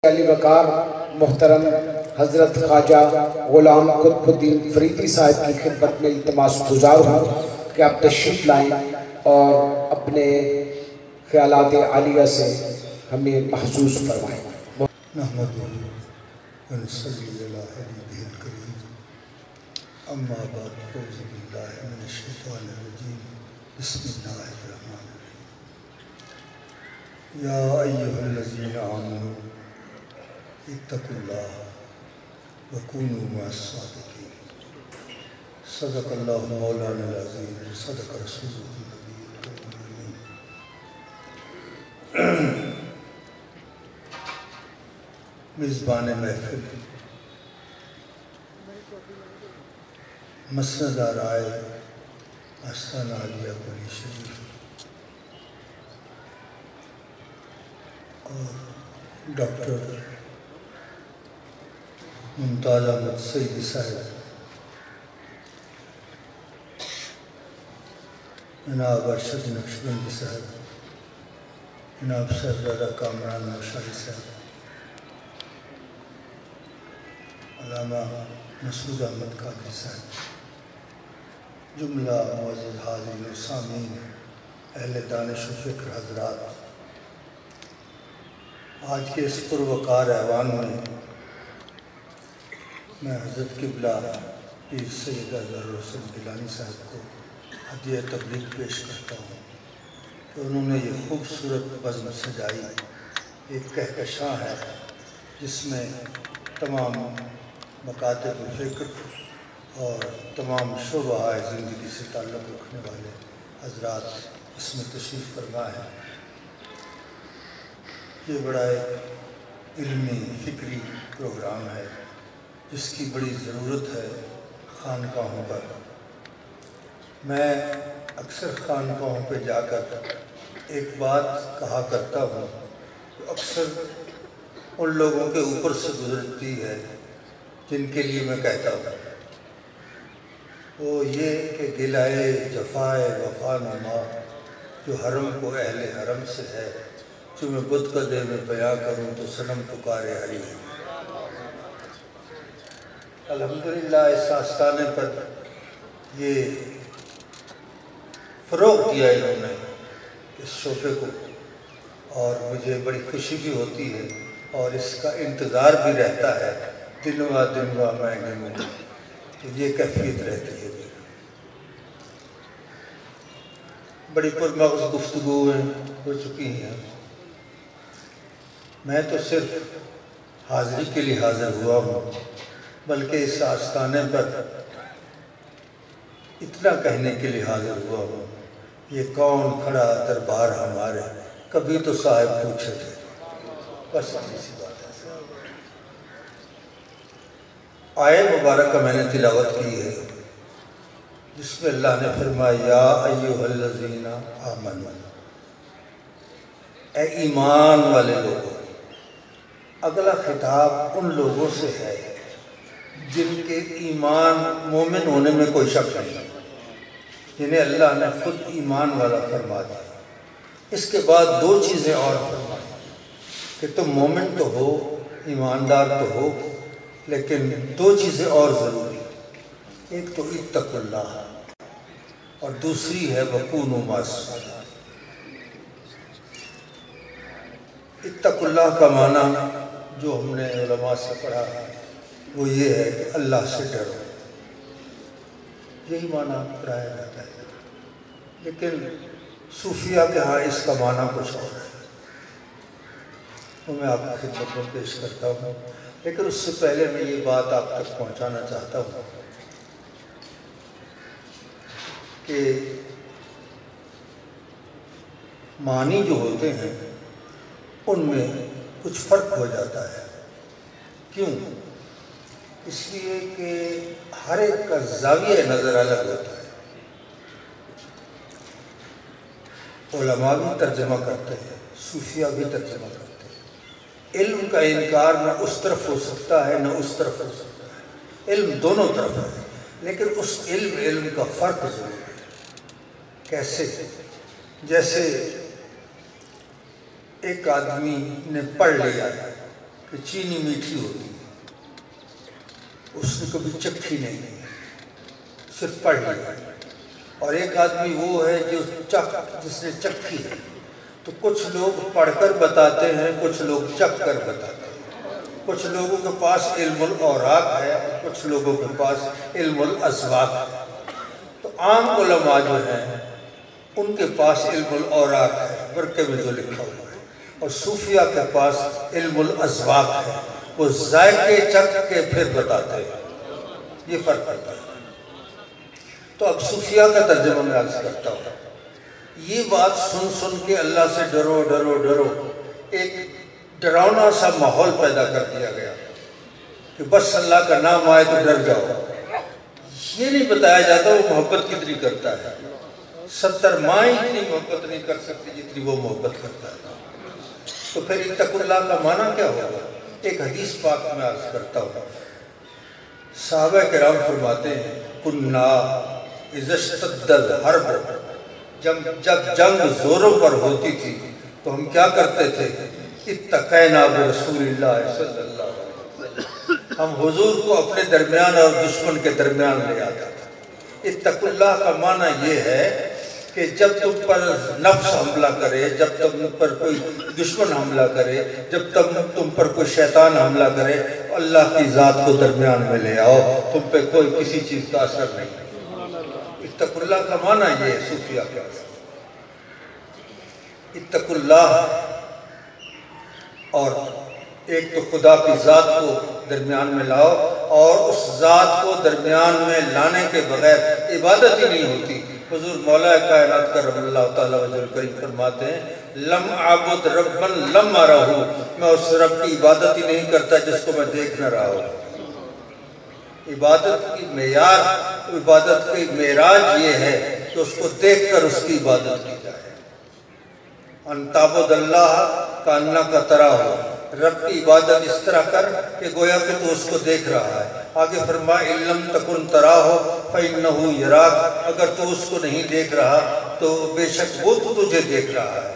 علی وقار محترم حضرت خواجہ غلام قطب الدین فریدی صاحب کی خدمت میں التماس گزار ہوں کہ آپ تشریف لائیں اور اپنے خیالات عالیہ سے ہمیں محسوس فرمائیں۔ نحمدہ ونصلی علی حبیبہ الکریم، اما بعد اعوذ باللہ من الشیطان الرجیم، بسم اللہ الرحمن الرحیم۔ یا ایھا الذین آمنوا اتقوا اللہ وکونوا مع الصادقین۔ صدق اللہ مولانا العظیم، صدق رسولہ النبی الامین۔ میزبان محفل، مسند رائے آستانہ عالیہ گلی شریف اور ڈاکٹر ممتاز احمد سعیدی صاحب، جناب ارشد نقشبندی صاحب، جناب صاحبزادہ کامران نوشہری صاحب، علامہ مسعود احمد قادری صاحب، جملہ معزز حاضرین و سامعین، اہل دانش و فکر حضرات، آج کے اس پروقار ایوان میں میں حضرت قبلہ پیر سید اظہر حسن گیلانی صاحب کو ہدیہ تبریک پیش کرتا ہوں کہ انہوں نے یہ خوبصورت بزم سجائی، ایک کہکشاں ہے جس میں تمام مکاتب فکر اور تمام شعبہ زندگی سے تعلق رکھنے والے حضرات اس میں تشریف فرما ہے۔ یہ بڑا ایک علمی فکری پروگرام ہے جس کی بڑی ضرورت ہے خانقاہوں پر۔ میں اکثر خانقاہوں پہ جا کر ایک بات کہا کرتا ہوں جو اکثر ان لوگوں کے اوپر سے گزرتی ہے جن کے لیے میں کہتا ہوں، وہ یہ کہ گلائے جفائے وفا نما جو حرم کو اہل حرم سے ہے، جو میں بت قدے میں بیاں کروں تو صنم پکارے ہری۔ الحمدللہ اس آستانے پر یہ فروغ دیا انہوں نے اس شعبے کو، اور مجھے بڑی خوشی بھی ہوتی ہے اور اس کا انتظار بھی رہتا ہے دنوا مہینے میں، تو یہ کیفیت رہتی ہے۔ بڑی پرمغز گفتگو ہو چکی ہیں، میں تو صرف حاضری کے لیے حاضر ہوا ہوں، بلکہ اس آستانے پر اتنا کہنے کے لیے حاضر ہوا ہوں، یہ کون کھڑا دربار ہمارے، کبھی تو صاحب پوچھے تھے، بس اسی بات ہے۔ آیے مبارکہ میں نے تلاوت کی ہے جس میں اللہ نے فرمایا یا ایھا الذین آمنوا، اے ایمان والے لوگوں۔ اگلا خطاب ان لوگوں سے ہے جن کے ایمان مومن ہونے میں کوئی شک نہیں، جنہیں اللہ نے خود ایمان والا فرما دیا۔ اس کے بعد دو چیزیں اور فرمائی کہ تم مومن تو ہو، ایماندار تو ہو، لیکن دو چیزیں اور ضروری، ایک تو اتقوا اللہ اور دوسری ہے وکونوا مع الصادقین۔ اتقوا اللہ کا معنی جو ہم نے علماء سے پڑھا وہ یہ ہے کہ اللہ سے ڈرو، یہی معنی پڑھایا جاتا ہے، لیکن صوفیہ کے ہاں اس کا معنی کچھ اور ہے، وہ میں آپ کی خدمت میں پیش کرتا ہوں۔ لیکن اس سے پہلے میں یہ بات آپ تک پہنچانا چاہتا ہوں کہ معنی جو ہوتے ہیں ان میں کچھ فرق ہو جاتا ہے۔ کیوں؟ اس لیے کہ ہر ایک کا زاویہ نظر الگ ہوتا ہے۔ علماء بھی ترجمہ کرتے ہیں، صوفیہ بھی ترجمہ کرتے ہیں۔ علم کا انکار نہ اس طرف ہو سکتا ہے نہ اس طرف ہو سکتا ہے، علم دونوں طرف ہے، لیکن اس علم کا فرق ضرور ہے۔ کیسے؟ جیسے ایک آدمی نے پڑھ لیا کہ کہ چینی میٹھی ہوتی ہے، اس نے کبھی چکھی نہیں، صرف پڑھ لیا۔ اور ایک آدمی وہ ہے جس نے چکھی ہے۔ تو کچھ لوگ پڑھ کر بتاتے ہیں، کچھ لوگ چکھ کر بتاتے ہیں۔ کچھ لوگوں کے پاس علم الاوراق ہے اور کچھ لوگوں کے پاس علم الاذواق ہے۔ تو عام علماء جو ہیں ان کے پاس علم الاوراق ہے، ورقے میں جو لکھا ہوا ہے، اور صوفیہ کے پاس علم الاذواق ہے، وہ ذائقے چکھ کے پھر بتاتے ہیں۔ یہ فرق پڑتا ہے۔ تو اب صوفیہ کا ترجمہ میں عرض کرتا ہوں۔ یہ بات سن کے اللہ سے ڈرو ڈرو ڈرو، ایک ڈراؤنا سا ماحول پیدا کر دیا گیا کہ بس اللہ کا نام آئے تو ڈر جاؤ۔ یہ نہیں بتایا جاتا وہ محبت کتنی کرتا ہے۔ 70 مائیں اتنی محبت نہیں کر سکتی جتنی وہ محبت کرتا ہے۔ تو پھر اتقوا اللہ کا معنی کیا ہوگا؟ ایک حدیث پاک میں عرض کرتا ہوں۔ صحابہ کرام فرماتے ہیں کننا اذا اشتد الحرب، جب جنگ زوروں پر ہوتی تھی تو ہم کیا کرتے تھے؟ اتقینا برسول اللہ صلی اللہ علیہ وسلم، ہم حضور کو اپنے درمیان اور دشمن کے درمیان لے آتا تھا۔ اتقوا اللہ کا معنی یہ ہے کہ جب تم پر نفس حملہ کرے، جب تم پر کوئی دشمن حملہ کرے، جب تم پر کوئی شیطان حملہ کرے، اللہ کی ذات کو درمیان میں لے آؤ، تم پہ کوئی کسی چیز کا اثر نہیں۔ اتقوا اللہ کا معنی یہ ہے صوفیہ کا۔ اتقوا اللہ، اور ایک تو خدا کی ذات کو درمیان میں لاؤ، اور اس ذات کو درمیان میں لانے کے بغیر عبادت ہی نہیں ہوتی۔ حضور مولا کائنات کا رب اللہ تعالیٰ وجہ الکریم فرماتے ہیں لم اعبد ربا لم ارہ، میں اس رب کی عبادت ہی نہیں کرتا جس کو میں دیکھ نہ رہا ہوں۔ عبادت کی معیار، عبادت کی معراج یہ ہے کہ اس کو دیکھ کر اس کی عبادت کی جائے۔ ان تعبد اللہ کانک تراہ، رب کی عبادت اس طرح کر کہ گویا کہ تو اس کو دیکھ رہا ہے۔ آگے فرمایا ان لم تکن تراہ فإنہ یراک، اگر تو اس کو نہیں دیکھ رہا تو بے شک وہ تو تجھے دیکھ رہا ہے۔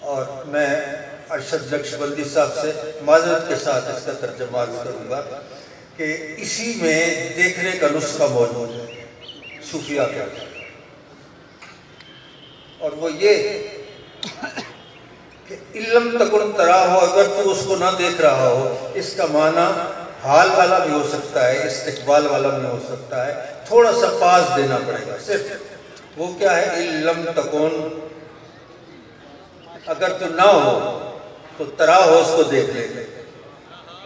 اور میں ارشد نقشبندی صاحب سے معذرت کے ساتھ اس کا ترجمہ عرض کروں گا کہ اسی میں دیکھنے کا نسخہ موجود ہے صوفیہ کا، اور وہ یہ کہ علم تکن تراہ ہو، اگر تو اس کو نہ دیکھ رہا ہو، اس کا معنی حال والا بھی ہو سکتا ہے، استقبال والا بھی ہو سکتا ہے، تھوڑا سا پاس دینا پڑے گا صرف۔ وہ کیا ہے؟ علم تکن، اگر تو نہ ہو تو تراہ ہو، اس کو دیکھ لے گا۔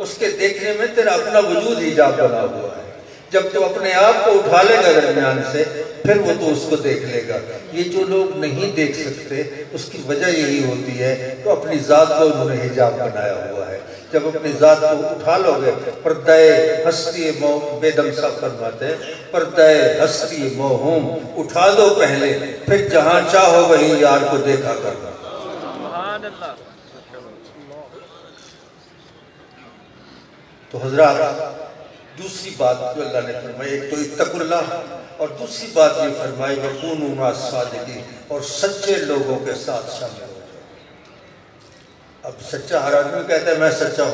اس کے دیکھنے میں تیرا اپنا وجود حجاب بنا ہوا ہے۔ جب تو اپنے آپ کو اٹھا لے گا درمیان سے، پھر وہ تو اس کو دیکھ لے گا۔ یہ جو لوگ نہیں دیکھ سکتے اس کی وجہ یہی ہوتی ہے کہ اپنی ذات کو انہوں نے حجاب بنایا ہوا ہے۔ جب اپنی ذات کو اٹھا لو گے، پردہ ہستی بیدم صاحب فرماتے ہیں پردہ ہستی موہوم اٹھا دو پہلے، پھر جہاں چاہو وہیں یار کو دیکھا کرنا۔ تو حضرات، دوسری بات جو اللہ نے فرمائی، ایک تو اتقوا اللہ، اور دوسری بات یہ فرمائی وَكُونُوا مَعَ الصَّادِقِينَ، اور سچے لوگوں کے ساتھ شامل ہو جائے۔ اب سچا ہر آدمی کہتا ہے میں سچا ہوں۔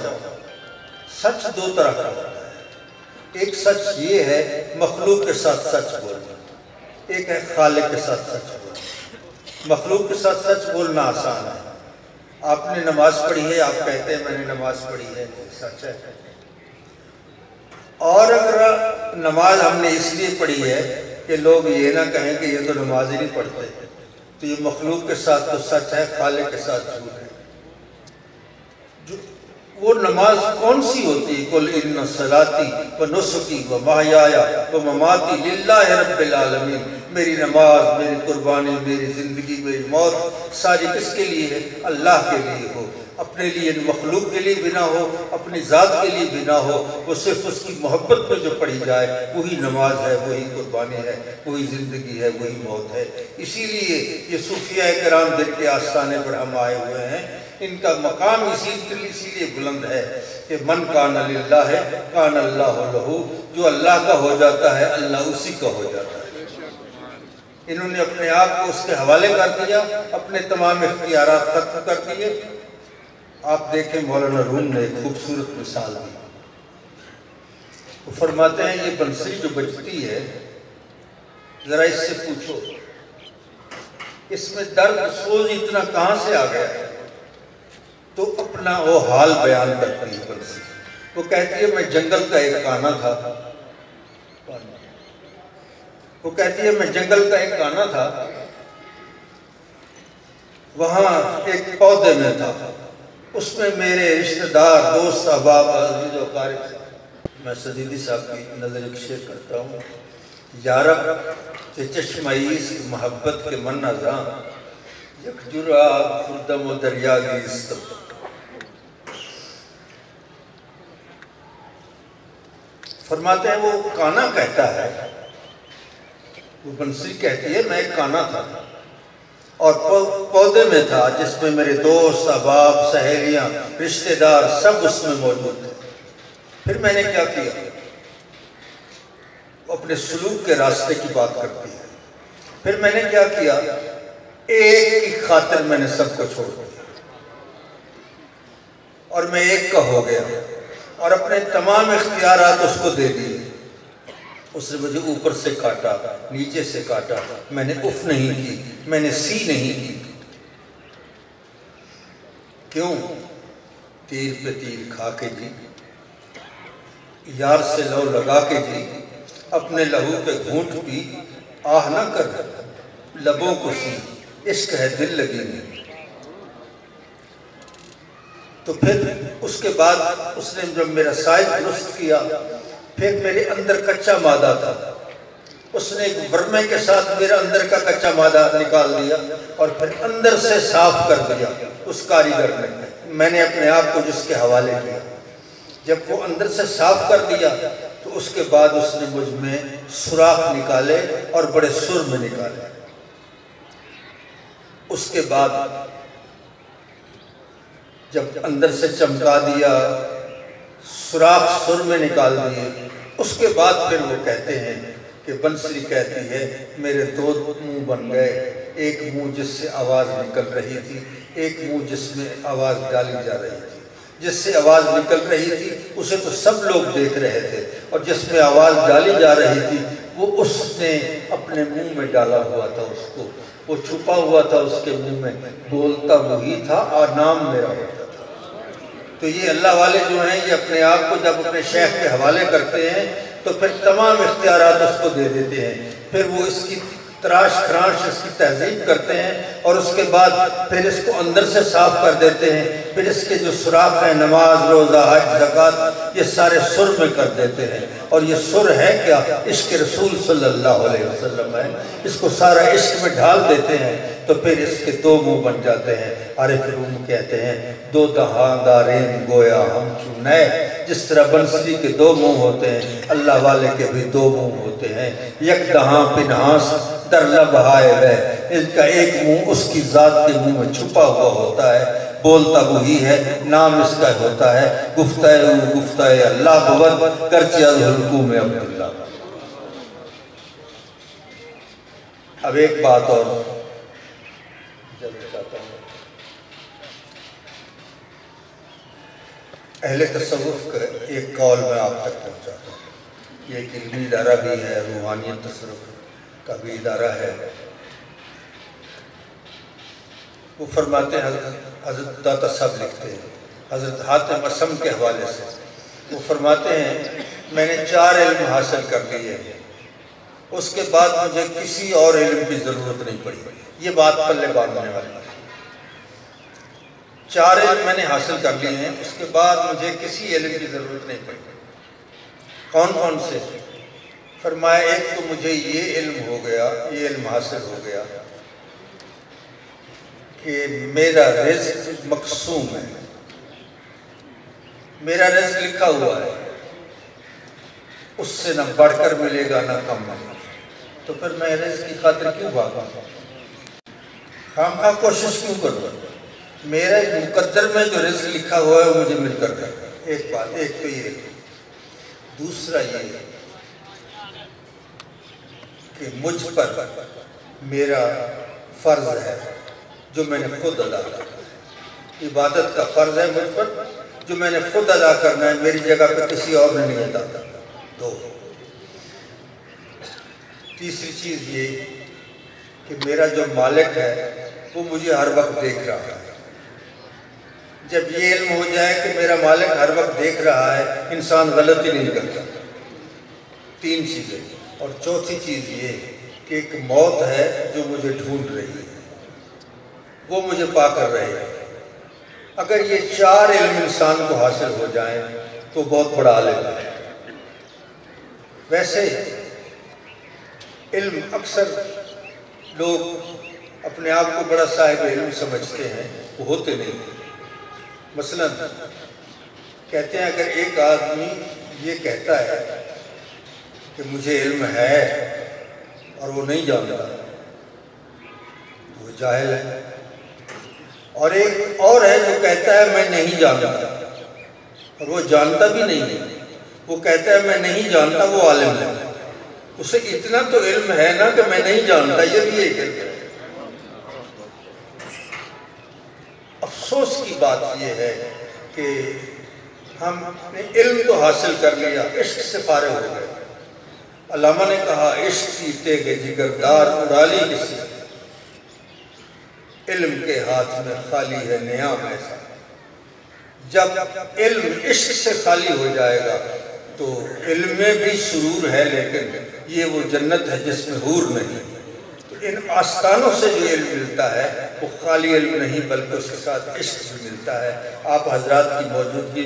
سچ دو طرح کا ہوتا ہے، ایک سچ یہ ہے مخلوق کے ساتھ سچ بولنا، ایک ہے خالق کے ساتھ سچ بولنا۔ مخلوق کے ساتھ سچ بولنا آسان ہے۔ آپ نے نماز پڑھی ہے، آپ کہتے ہیں میں نے نماز پڑھی ہے، سچ ہے۔ اور اگر نماز ہم نے اس لیے پڑھی ہے کہ لوگ یہ نہ کہیں کہ یہ تو نماز ہی نہیں پڑھتے، تو یہ مخلوق کے ساتھ تو سچ ہے، خالق کے ساتھ جھوٹ ہے۔ وہ نماز کون سی ہوتی ہے؟ قُلْ إِنَّ صَلَاتِي وَنُسُكِي وَمَحْيَايَ وَمَمَاتِي لِلَّهِ رَبِّ الْعَالَمِينَ، میری نماز، میری قربانی، میری زندگی، میری موت ساری کس کے لیے ہے؟ اللہ کے لیے ہو۔ اپنے لیے مخلوق کے لیے بھی نہ ہو، اپنی ذات کے لیے بھی نہ ہو، وہ صرف اس کی محبت میں جو پڑھی جائے وہی نماز ہے، وہی قربانی ہے، وہی زندگی ہے، وہی موت ہے۔ اسی لیے یہ صوفیہ کرام جن کے آستانے پر ہم آئے ہوئے ہیں، ان کا مقام اسی لیے بلند ہے کہ من کان للہ کان اللہ لہ، جو اللہ کا ہو جاتا ہے اللہ اسی کا ہو جاتا ہے۔ انہوں نے اپنے آپ کو اس کے حوالے کر دیا، اپنے تمام اختیارات ختم کر دیے، آپ دیکھیں مولانا روم نے ایک خوبصورت مثال دی. وہ فرماتے ہیں یہ بنسری جو بجتی ہے ذرا اس سے پوچھو اس میں درد سوز اتنا کہاں سے آ گیا ہے. تو اپنا وہ حال بیان کرتی ہے بنسری. وہ کہتی ہے میں جنگل کا ایک کانا تھا. وہ کہتی ہے میں جنگل کا ایک کانا تھا, وہاں ایک پودے میں تھا, اس میں میرے رشتہ دار دوست احباب عزیز و اقارب. میں سدیدی صاحب کی نظر ایک شیئر کرتا ہوں. یارب کہ چشمائیس محبت کے من نظاں یک جرا خردم و دریا گیستم. فرماتے ہیں وہ کانا کہتا ہے, وہ بنسری کہتی ہے میں ایک کانا تھا اور پودے میں تھا جس میں میرے دوست احباب سہیلیاں رشتہ دار سب اس میں موجود تھے. پھر میں نے کیا کیا, وہ اپنے سلوک کے راستے کی بات کرتی ہے. پھر میں نے کیا کیا, ایک کی خاطر میں نے سب کو چھوڑ دیا اور میں ایک کا ہو گیا اور اپنے تمام اختیارات اس کو دے دیے. اس نے مجھے اوپر سے کاٹا, نیچے سے کاٹا, میں نے اف نہیں کی, میں نے سی نہیں کی. کیوں؟ تیر پہ تیر کھا کے جی, یار سے لو لگا کے جی, اپنے لہو پہ گھونٹ پی, آہ نہ کر لبوں کو سی, عشق ہے دل لگی نہیں. تو پھر اس کے بعد اس نے جب میرا سائز درست کیا, پھر میرے اندر کچا مادہ تھا, اس نے ایک ورمے کے ساتھ میرا اندر کا کچا مادہ نکال دیا اور پھر اندر سے صاف کر دیا اس کاریگر نے. میں نے اپنے آپ کو جس کے حوالے کیا. جب وہ اندر سے صاف کر دیا تو اس کے بعد اس نے مجھ میں سوراخ نکالے اور بڑے سر میں نکالے. اس کے بعد جب اندر سے چمکا دیا, سوراخ سر میں نکال دیے, اس کے بعد پھر وہ کہتے ہیں کہ بنسری کہتی ہے میرے دو منہ بن گئے. ایک منہ جس سے آواز نکل رہی تھی, ایک منہ جس میں آواز ڈالی جا رہی تھی. جس سے آواز نکل رہی تھی اسے تو سب لوگ دیکھ رہے تھے, اور جس میں آواز ڈالی جا رہی تھی وہ اس نے اپنے منہ میں ڈالا ہوا تھا, اس کو وہ چھپا ہوا تھا اس کے منہ میں. بولتا وہی تھا اور نام میرا ہوتا تھا. تو یہ اللہ والے جو ہیں یہ اپنے آپ کو جب اپنے شیخ کے حوالے کرتے ہیں تو پھر تمام اختیارات اس کو دے دیتے ہیں. پھر وہ اس کی تراش خراش اس کی تہذیب کرتے ہیں اور اس کے بعد پھر اس کو اندر سے صاف کر دیتے ہیں. پھر اس کے جو سوراخ ہیں نماز, روزہ, حج, زکوٰۃ, یہ سارے سر میں کر دیتے ہیں. اور یہ سر ہے کیا؟ عشق رسول صلی اللہ علیہ وسلم ہے. اس کو سارا عشق میں ڈھال دیتے ہیں تو پھر اس کے دو منہ بن جاتے ہیں. عارف روم کہتے ہیں دو دہاں دارین گویا ہم چوں نئے. جس طرح بنسری کے دو منہ ہوتے ہیں اللہ والے کے بھی دو منہ ہوتے ہیں. یک دہاں پنہاس در لب ہائے وے, ان کا ایک منہ اس کی ذات کے منہ میں چھپا ہوا ہوتا ہے. بولتا وہی ہے, نام اس کا ہوتا ہے. گفتہ گفتہ اللہ بود کرچی از حلقوم عبداللہ. اب ایک بات اور جاننا چاہتا ہوں. اہل تصوف کا ایک قول میں آپ تک پہنچاتا ہوں. یہ ایک علمی ادارہ بھی ہے, روحانیت تصوف کا بھی ادارہ ہے. وہ فرماتے ہیں, حضرت داتا صاحب لکھتے ہیں حضرت حاتم اسم کے حوالے سے, وہ فرماتے ہیں میں نے 4 علم حاصل کر لیے ہیں, اس کے بعد مجھے کسی اور علم کی ضرورت نہیں پڑی. یہ بات پلے باندھنے والی ہے. 4 علم میں نے حاصل کر لیے ہیں, اس کے بعد مجھے کسی علم کی ضرورت نہیں پڑی. کون کون سے؟ فرمایا ایک تو مجھے یہ علم ہو گیا, یہ علم حاصل ہو گیا کہ میرا رزق مقسوم ہے, میرا رزق لکھا ہوا ہے, اس سے نہ بڑھ کر ملے گا نہ کم ملے گا. تو پھر میں رزق کی خاطر کیوں بھاگا, خواہ کوشش کیوں کروں؟ میرے مقدر میں جو رزق لکھا ہوا ہے وہ مجھے مل کر رہے گا. ایک بات, ایک تو یہ. دوسرا یہ کہ مجھ پر میرا فرض ہے جو میں نے خود ادا کیا. عبادت کا فرض ہے مجھ پر جو میں نے خود ادا کرنا ہے، میری جگہ پہ کسی اور نے نہیں ادا کرنا۔ دو، تیسری چیز یہ کہ میرا جو مالک ہے وہ مجھے ہر وقت دیکھ رہا ہے۔ جب یہ علم ہو جائے کہ میرا مالک ہر وقت دیکھ رہا ہے، انسان غلطی نہیں کرتا۔ تین چیزیں۔ اور چوتھی چیز یہ کہ ایک موت ہے جو مجھے ڈھونڈ رہی ہے، وہ مجھے پا کر رہے ہے۔ اگر یہ چار علم انسان کو حاصل ہو جائیں تو بہت بڑا عالم ہے۔ ویسے علم اکثر لوگ اپنے آپ کو بڑا صاحب علم سمجھتے ہیں، وہ ہوتے نہیں۔ مثلا کہتے ہیں اگر ایک آدمی یہ کہتا ہے کہ مجھے علم ہے اور وہ نہیں جانتا تو وہ جاہل ہے، اور ایک اور ہے جو کہتا ہے میں نہیں جانتا اور وہ جانتا بھی نہیں ہے، وہ کہتا ہے میں نہیں جانتا، وہ عالم ہے۔ اسے اتنا تو علم ہے نا کہ میں نہیں جانتا، یہ بھی ایک علم ہے۔ افسوس کی بات یہ ہے کہ ہم نے علم تو حاصل کر لیا، عشق سے فارغ ہو گئے۔ علامہ نے کہا عشق سیتے کے جگردار اڑالی کسی، علم کے ہاتھ میں خالی ہے نیام ایسا۔ جب علم عشق سے خالی ہو جائے گا تو علم میں بھی سرور ہے، لیکن یہ وہ جنت ہے جس میں حور نہیں۔ تو ان آستانوں سے جو علم ملتا ہے وہ خالی علم نہیں بلکہ اس کے ساتھ عشق بھی ملتا ہے۔ آپ حضرات کی موجودگی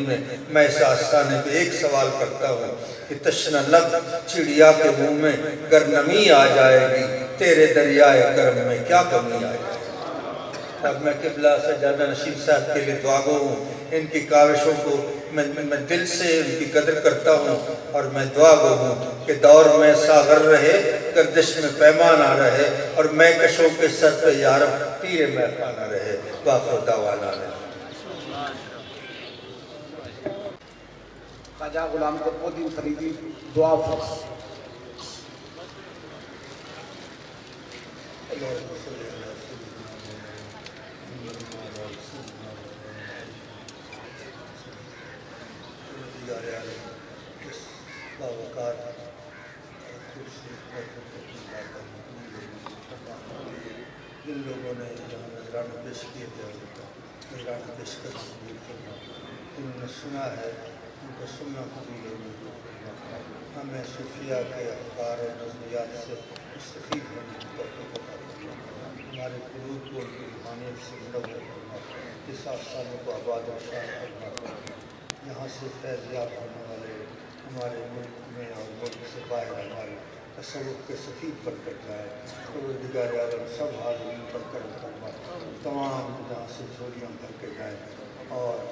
میں اس آستانے پہ ایک سوال کرتا ہوں کہ تشنہ لب چڑیا کے منہ میں گر نمی آ جائے گی، تیرے دریائے کرم میں کیا کمی آ جائے گی۔ اب میں قبلہ سجادہ نشین صاحب کے لیے دعا گو ہوں، ان کی کاوشوں کو میں دل سے ان کی قدر کرتا ہوں، اور میں دعا گو ہوں کہ دور میں ساغر رہے، گردش میں پیمان نہ رہے، اور میں کشوں کے سر پہ یارب تیر میخا نہ رہے۔ باخر دعوانا رہے۔ خواجہ غلام قطب الدین فریدی دعا فرض۔ جن لوگوں نے یہاں نذرانے پیش کیے تھے نذرانے پیش کر قبول کرنا، انہوں نے سنا ہے ان کو سننا قبول کرنا، ہمیں صوفیہ کے افکار اور نظریات سے مستفید ہونے کی توفیق عطا فرما، ہمارے قلوب کو ان کی روحانیت سے منور کرنا، اس آستانے کو آباد و شاد فرما، یہاں سے فیضیاب ہونے والے ہمارے ملک میں اور ملک سے باہر ہمارے تصوف کے سفید بن کر جائے۔ پروردگار عالم سب حاضرین پر کرم فرما، تمام جہاں سے جھولیاں بھر کے جائیں، اور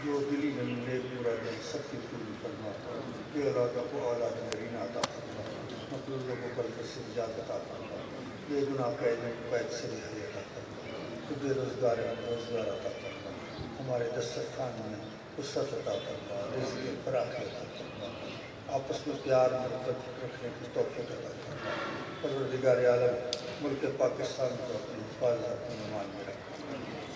جو دلی میں نیک مرادیں سب کی پوری فرما، بے اولادوں کو اولاد نرینہ عطا فرما، مقروضوں کو قلب سے نجات عطا فرما، بے گناہ قیدوں کو قید سے رہائی عطا فرما، بے روزگار روزگار عطا فرما، ہمارے دسترخوان میں وسعت عطا فرما، رزق فراخی عطا فرما، آپس میں پیار محبت رکھنے کی توفیق عطا فرما۔ پروردگار عالم ملک پاکستان کو اپنی حفاظت اپنے امان میں رکھنا،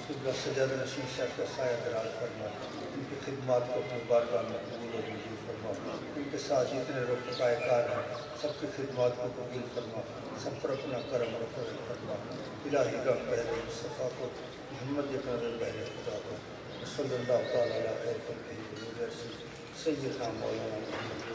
قبلہ سجادہ نشین صاحب کا سایہ دراز فرما، ان کی خدمات کو اپنے بارگاہ میں قبول و منظور فرما، ان کے ساتھ جتنے رفقائے کار ہیں سب کی خدمات کو قبول فرما، سب پر اپنا کرم و فضل فرما، الہی رحم پہلے مصطفیٰ کو محمد ایک نظر پہلے خدا کو صلی اللہ تعالیٰ علیہ وسلم سیدنا مولانا محمد